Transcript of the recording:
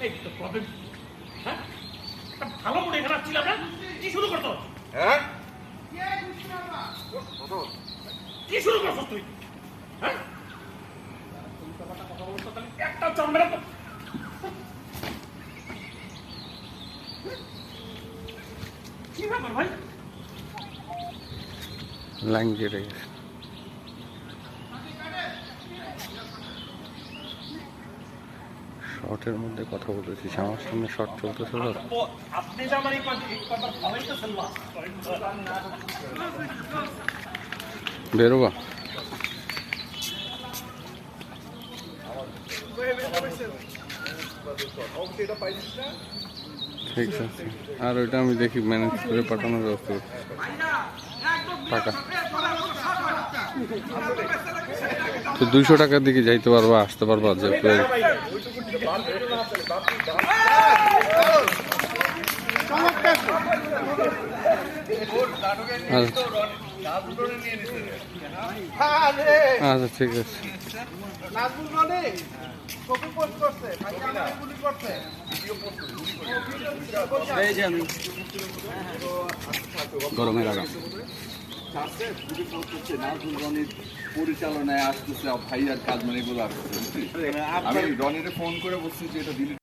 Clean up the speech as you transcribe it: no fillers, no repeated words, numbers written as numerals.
এই তো প্রবলেম। হ্যাঁ, একটা ভালো করে এখানে আসছিলাম না, কি শুরু করতো? হ্যাঁ কি শুরু করছো তুই? হ্যাঁ, কথা বলছো তাহলে একটা জন্মের তো কি ব্যাপার ভাই? লাইন কেটে গেছে। শর্টের মধ্যে কথা বলতেছি, আমার সামনে শর্ট চলতেছে তো। আপনি যে আমার এই কথা ভাবাইতেছেন না, বেরোবা ঠিক আছে। আর ওইটা আমি দেখি ম্যানেজ করে পাঠানোর ব্যবস্থা করছি। টাকা তো 200 টাকার দিকে যাইতে পারবা, আসতে পারবা যে আচ্ছা ঠিক আছে। গরমের আগাম পরিচালনায় আসতেছে ভাইয়ার কাজ মানে এগুলো আসছে। আমি রনিরে ফোন করে বলছি যে এটা দিলি